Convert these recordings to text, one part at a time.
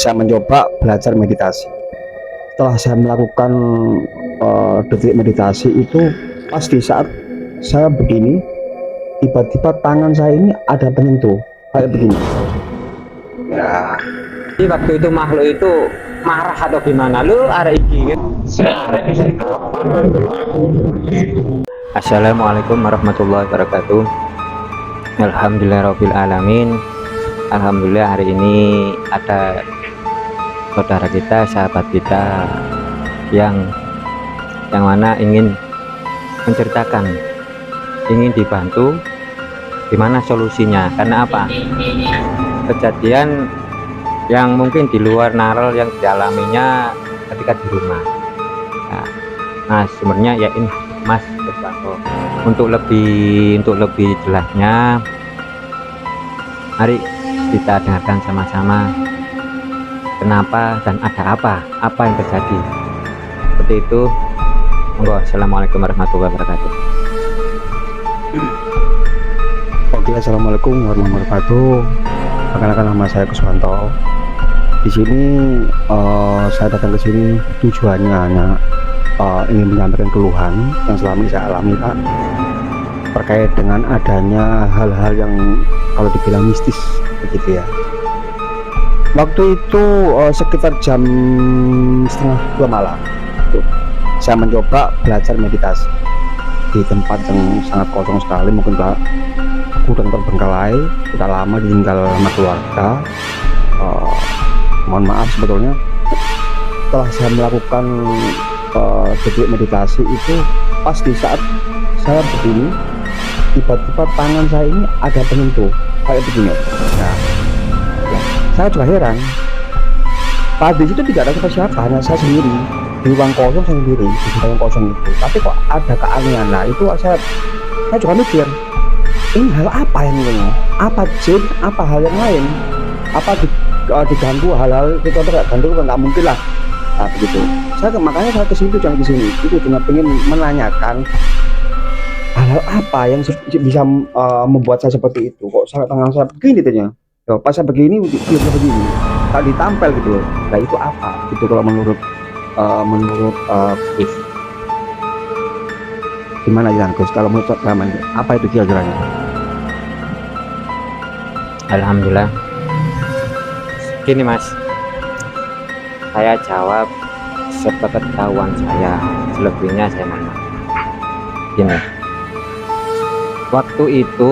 saya mencoba belajar meditasi. Setelah saya melakukan detik meditasi itu, pas di saat saya begini, tiba-tiba tangan saya ini ada penyentuh kayak begini. Ya. Jadi waktu itu makhluk itu marah atau gimana? Lu arek iki kan? Assalamualaikum warahmatullahi wabarakatuh. Alhamdulillahirabbil alamin. Alhamdulillah hari ini ada saudara kita, sahabat kita yang mana ingin menceritakan, ingin dibantu gimana solusinya. Karena apa? Kejadian yang mungkin di luar naral yang dialaminya ketika di rumah. Nah, sebenarnya ya ini Mas Irwanto. Untuk lebih jelasnya, mari kita dengarkan sama-sama kenapa dan ada apa yang terjadi. Seperti itu. Monggo. Assalamualaikum warahmatullahi wabarakatuh. Oke, assalamualaikum warahmatullahi wabarakatuh. Perkenalkan, nama saya Kuswanto. Di sini saya datang ke sini tujuannya hanya ingin menyampaikan keluhan yang selama ini saya alami, Pak, terkait dengan adanya hal-hal yang kalau dibilang mistis begitu ya. Waktu itu sekitar jam setengah 2 malam saya mencoba belajar meditasi di tempat yang sangat kosong sekali, mungkin Pak gudang terbengkalai, sudah lama ditinggal sama keluarga. Mohon maaf sebetulnya. Setelah saya melakukan detik meditasi itu, pas di saat saya begini, tiba-tiba tangan saya ini ada penyentuh kayak begini. Nah, ya, saya juga heran. Tadi itu tidak ada siapa-siapa, hanya saya sendiri di ruang kosong sendiri, di ruang kosong itu. Tapi kok ada keanehan. Nah, itu saya juga mikir, ini hal apa yang ini? Apa jin? Apa hal yang lain? Apa diganggu hal-hal itu? Contoh ganggu kan nggak mungkin lah. Nah, begitu. Makanya saya ke situ, jangan ke sini. Itu cuma pengen menanyakan hal-hal apa yang bisa membuat saya seperti itu. Kok saya tangan saya begini ternyata. Pas saya begini, dia begini. Tak ditampel gitu loh. Nah, itu apa? Itu kalau menurut Gus. Gimana ya Gus? Kalau menurut Rahman, apa itu kira-kiranya? Alhamdulillah. Gini Mas, saya jawab sepengetahuan saya, selebihnya saya mohon maaf. Gini, waktu itu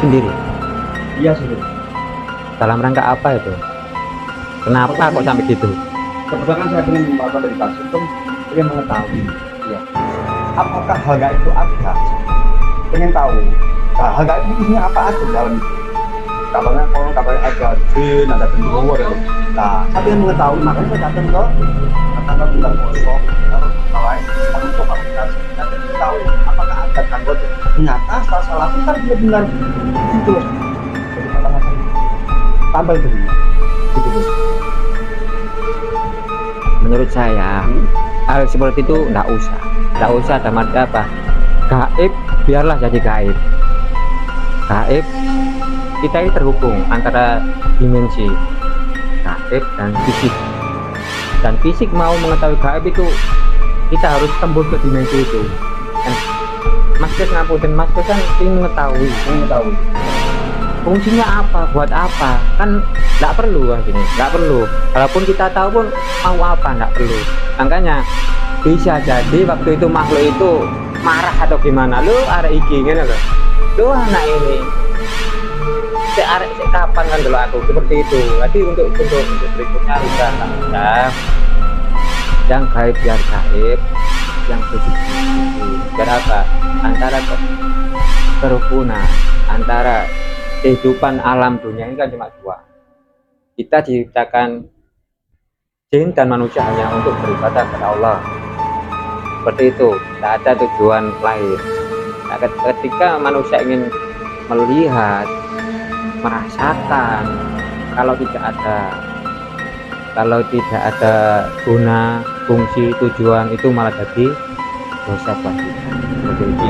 sendiri. Iya sendiri. Dalam rangka apa itu? Kenapa kok sampai gitu? Kebetulan saya ingin melakukan meditasi itu, ingin mengetahui, ya, apakah hal gaib itu ada? Pengen tahu, nah, hal gaib itu isinya apa aja dalam itu? Kabarnya ada jin, ada penunggu, ada. Nah, saya ingin mengetahui, makanya saya datang ke tentang kosong, lain, untuk meditasi dan tahu apakah ada gangguan. Ternyata setelah saya lakukan benar-benar itu loh. Jadi katakan saya tambal begini, gitu. Menurut saya hal seperti itu nggak usah dalam arti apa, gaib biarlah jadi gaib. Kita ini terhubung antara dimensi gaib dan fisik mau mengetahui gaib itu kita harus tembus ke dimensi itu. Dan Mas Kes ngapunten, Mas Kes kan ingin mengetahui fungsinya apa, buat apa, kan nggak perlu gini, nggak perlu. Walaupun kita tahu pun mau apa, nggak perlu. Makanya bisa jadi waktu itu makhluk itu marah atau gimana, lu arek iki kan lu anak ini kapan kan dulu aku seperti itu. Jadi untuk berikutnya udah yang gaib biar gaib, yang positif biar apa, antara kerukunan antara kehidupan alam dunia ini kan cuma dua. Kita diciptakan jin dan manusia hanya untuk beribadah kepada Allah. Seperti itu, tidak ada tujuan lain. Nah, ketika manusia ingin melihat, merasakan, kalau tidak ada guna, fungsi, tujuan, itu malah jadi dosa buat kita. Seperti itu.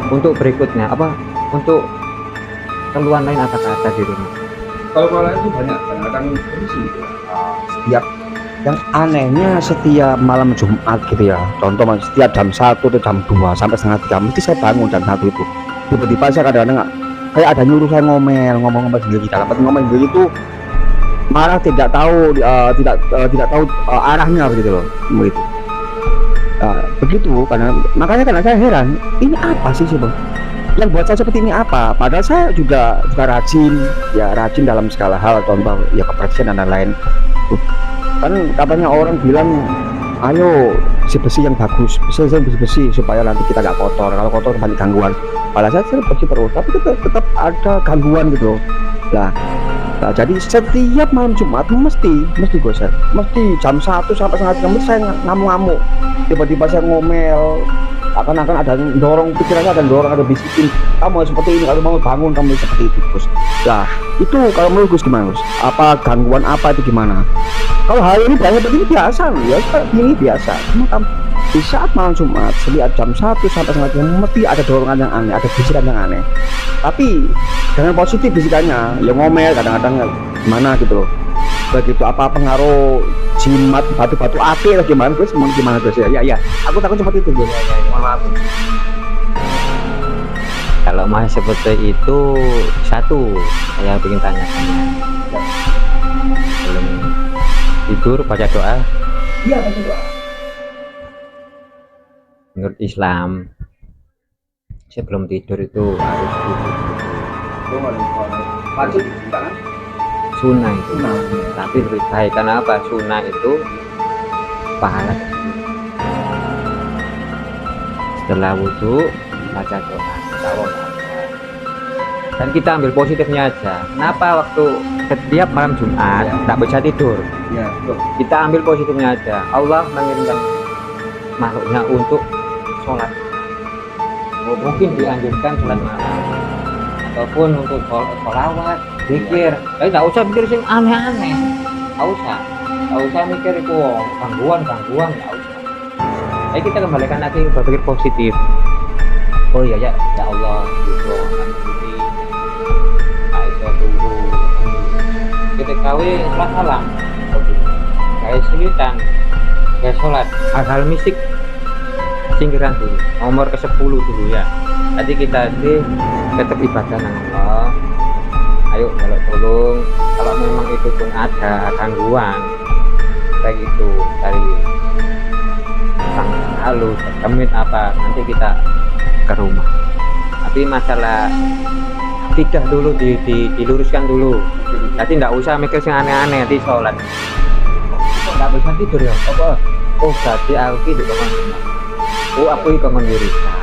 Untuk berikutnya apa? Untuk keluhan lain apakah ada di rumah? Kalau itu banyak kan kondisi setiap yang anehnya setiap malam Jumat gitu ya, contoh mas, setiap jam 1 atau jam 2 sampai setengah 3 mesti saya bangun jam 1 itu. Tiba-tiba saya kadang-kadang kayak ada nyuruh saya ngomong sendiri, dalam arti ngomong sendiri itu malah tidak tahu tidak tahu arahnya begitu loh, begitu. Begitu karena makanya saya heran, ini apa sih bang yang buat saya seperti ini apa, padahal saya juga rajin ya, rajin dalam segala hal, contoh ya kebersihan dan lain-lain. Kan katanya orang bilang ayo bersih yang bagus, bersih supaya nanti kita nggak kotor, kalau kotor banyak gangguan. Padahal saya bersih terus tapi tetap ada gangguan gitu lah. Nah, jadi setiap malam Jumat mesti gosir, mesti jam 1 sampai setengah 3 saya ngamuk-ngamuk, tiba-tiba saya ngomel, akan ada dorong pikirannya, ada bisikin, kamu seperti ini, kalau mau bangun kamu seperti itu Gus. Nah itu kalau menurut Gus gimana Gus, apa gangguan apa itu gimana? Kalau hal ini banyak begini biasa loh ya, seperti ini biasa. Cuma di saat malam Jumat setiap jam 1 sampai setengah 3 mesti ada dorongan yang aneh, ada bisikan yang aneh, tapi dengan positif bisikannya ya, ngomel kadang-kadang gimana gitu loh. Begitu apa pengaruh jimat batu-batu api atau gimana Gus, gimana Gus ya aku takut seperti itu Gus. Mohon maaf. Kalau masih seperti itu, satu saya ingin tanya-tanya, belum tidur baca doa? Iya baca doa. Menurut Islam sebelum tidur itu harus duduk. Wajib kan? Sunnah itu. Tapi lebih baik karena apa? Sunnah itu pahala. Setelah wudhu baca doa, dan kita ambil positifnya aja. Kenapa waktu setiap malam Jumat tak bisa tidur? Ya, kita ambil positifnya aja. Allah mengirimkan makhluknya untuk sholat. Mungkin dianjurkan sholat malam ataupun untuk sholawat, zikir. Tapi nggak usah pikir sing aneh-aneh, nggak usah mikir itu gangguan, nggak usah. Ayo kita kembalikan lagi berpikir positif. Oh iya ya Allah, gitu. Aisyah dulu. Kita kawin sholat malam, kayak sulitan, kayak sholat, hal-hal mistik singkiran dulu, nomor ke-10 dulu ya. Tadi kita tetap ibadah dengan Allah. Ayo kalau tolong, kalau memang itu pun ada gangguan baik itu dari sang halus, kemit apa, nanti kita ke rumah. Tapi masalah tidak dulu diluruskan dulu. Jadi tidak usah mikir yang aneh-aneh, nanti sholat nggak bisa tidur ya apa? Oh berarti aku tidak akan senang. Oh aku kangen wiridan,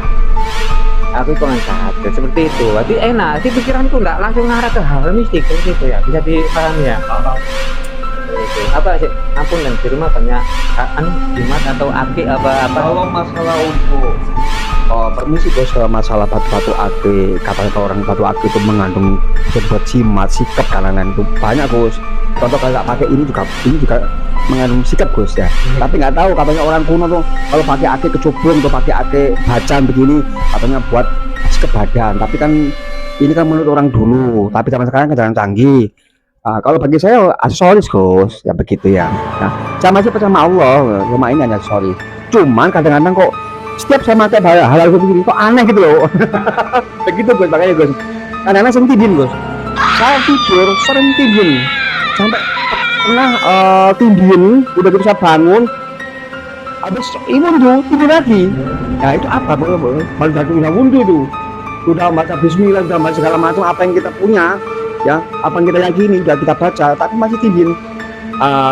aku kangen tahajud, seperti itu. Berarti enak sih pikiranku, nggak langsung ngarah ke hal mistik seperti itu ya, bisa dipahami ya. Itu apa sih, ampun, dan di rumah banyak jimat atau aki apa. Kalau masalah untuk permisi Bos, masalah batu-batu ake, katanya orang batu ake itu mengandung buat jimat, sikap dan lain-lain itu banyak Bos. Contoh kalau pakai ini juga mengandung sikap Gus ya. Tapi nggak tahu, katanya orang kuno tuh kalau pakai ake kecubung atau pakai ake bacan begini katanya buat sikap badan. Tapi kan ini kan menurut orang dulu, tapi zaman sekarang kan jangan canggih. Kalau bagi saya aksesoris Gus ya, begitu ya. Nah saya masih percaya sama Allah, cuma ini hanya aksesoris. Cuman kadang-kadang kok setiap saya pakai hal-hal seperti itu kok aneh gitu loh. Begitu Gus, makanya Gus kadang-kadang sering tidin Gus, saya tidur sering tidin sampai pernah tidin udah bisa bangun habis imun tuh tidur lagi. Nah itu apa baru bisa wudhu itu, udah baca bismillah, udah baca segala macam apa yang kita punya ya, apa yang kita yakini udah kita baca, tapi masih tidin.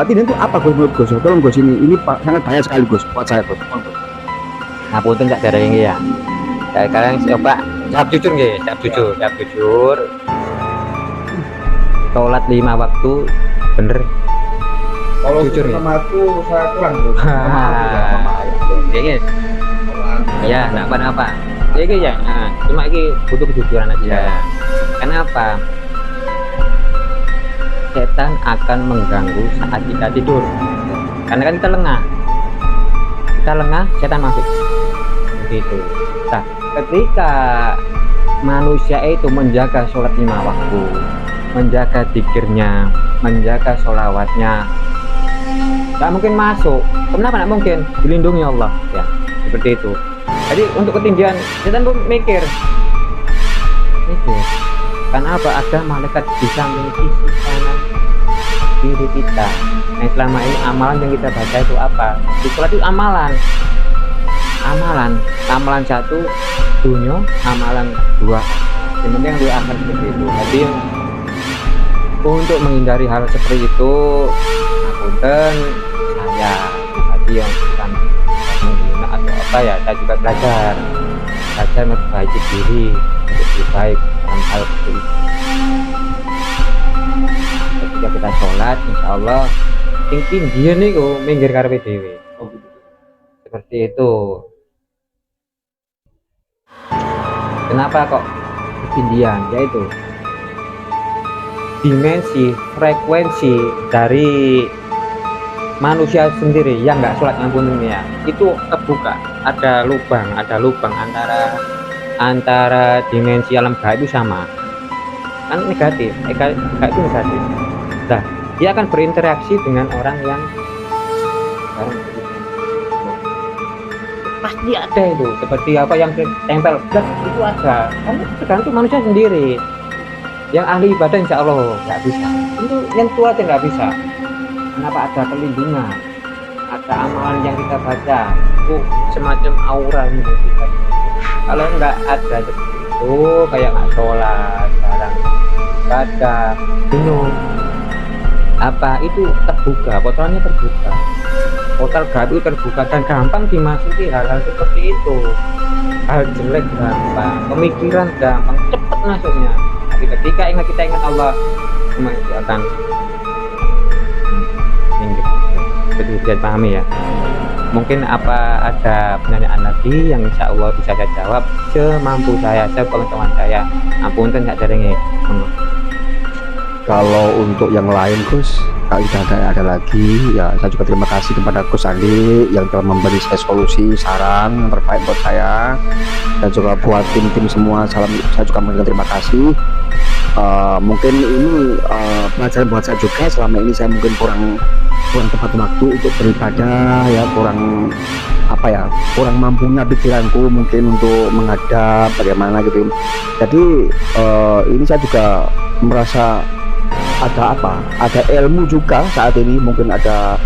Tidin itu apa Gus menurut Gus? Tolong Gus, ini sangat banyak sekali Gus buat saya Gus. Ngapunten tak ada yang ya. Sekarang coba jawab jujur nggih, jawab jujur. Sholat 5 waktu bener? Kalau jujur ya. Sama aku saya kurang Gus. Iya, ya, enggak apa-apa. Iya ya. Cuma ini butuh kejujuran aja. Kenapa? Setan akan mengganggu saat kita tidur. Karena kan kita lengah, setan masuk. Begitu. Nah, ketika manusia itu menjaga sholat 5 waktu, menjaga zikirnya, menjaga sholawatnya, nggak mungkin masuk. Kenapa nggak mungkin? Dilindungi Allah ya, seperti itu. Jadi untuk ketinggian setan pun mikir karena apa, ada malaikat di samping sisi kanan kiri kita. Nah selama ini amalan yang kita baca itu apa? Di sholat itu amalan 1 dunia, amalan 2 yang penting di akhir seperti itu. Jadi untuk menghindari hal seperti itu, ngapunten saya tadi yang bukan menghina atau apa ya, saya juga belajar memperbaiki diri untuk lebih baik dalam hal seperti itu. Ketika kita sholat, insya Allah tinggi nih kok minggir karepe dhewe. Seperti itu. Kenapa kok ketinggian? Yaitu dimensi frekuensi dari manusia sendiri yang nggak sholat ngampunnya itu terbuka, ada lubang antara dimensi alam gaib itu sama kan, negatif gaib itu negatif. Nah dia akan berinteraksi dengan orang yang pasti ada itu, seperti apa yang tempel itu ada, kan tergantung manusia sendiri. Yang ahli ibadah insya Allah nggak bisa, itu yang tua aja nggak bisa. Kenapa? Ada perlindungan, ada amalan yang kita baca itu semacam aura yang kita. Kalau nggak ada seperti itu, kayak nggak sholat, jarang ibadah, bingung apa itu terbuka, portalnya terbuka, portal gaib itu terbuka dan gampang dimasuki hal-hal seperti itu. Hal jelek gampang, pemikiran gampang, cepat masuknya. Ketika kita ingat Allah, semua itu akan minggir. Betul, bisa pahami ya. Mungkin apa ada pertanyaan lagi yang insya Allah bisa saya jawab semampu saya, sepengetahuan saya. Ampun tak jaringi. Kalau untuk yang lain Gus, kalau tidak ada lagi ya, saya juga terima kasih kepada Gus Andi yang telah memberi saya solusi, saran yang terbaik buat saya, dan juga buat tim-tim semua. Saya juga mengucapkan terima kasih. Mungkin ini pelajaran buat saya juga. Selama ini saya mungkin kurang tepat waktu untuk beribadah ya, kurang mampunya pikiranku mungkin untuk menghadap bagaimana gitu. Jadi ini saya juga merasa ada ilmu juga saat ini, mungkin ada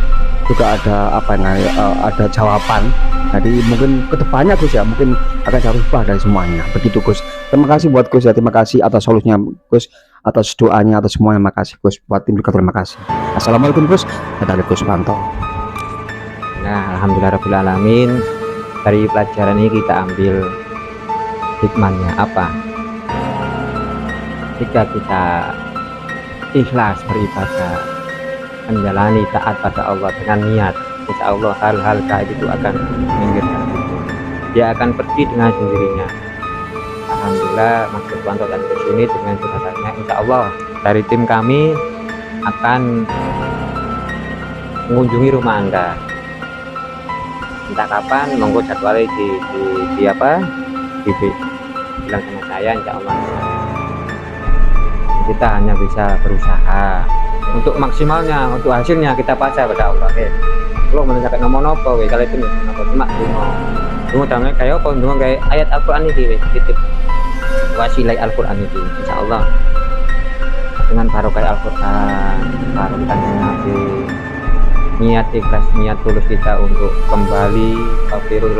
jawaban. Jadi mungkin kedepannya Gus ya, mungkin akan saya rubah dari semuanya. Begitu Gus. Terima kasih buat Gus ya, terima kasih atas solusinya Gus, atas doanya, atas semuanya. Terima kasih Gus, buat tim juga terima kasih. Assalamualaikum Gus, dari Gus Suwanto. Nah alhamdulillahirrahmanirrahim, dari pelajaran ini kita ambil hikmahnya apa? Jika kita ikhlas beribadah, menjalani taat pada Allah dengan niat, insya Allah hal-hal gaib itu akan minggir dari itu. Dia akan pergi dengan sendirinya. Alhamdulillah Mas Suwanto dan Gus ini dengan curhatannya, insya Allah dari tim kami akan mengunjungi rumah Anda. Entah kapan, monggo jadwalnya di bilang sama saya, insya Allah. Kita hanya bisa berusaha untuk maksimalnya, untuk hasilnya kita pasrah pada Allah. Kalau menanyakan nomor apa, kalau itu cuma dungo damai kayak apa, dungo kayak ayat Al-Quran ini, titip wasilai Al-Quran ini, insya Allah dengan barokah Al-Quran, barokah Nabi, niat ikhlas, niat tulus kita untuk kembali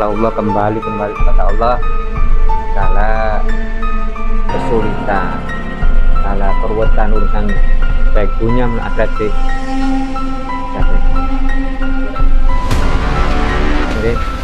Allah, kembali kepada Allah, segala kesulitan, segala perbuatan urusan baik dunia maupun akhirat. Oke.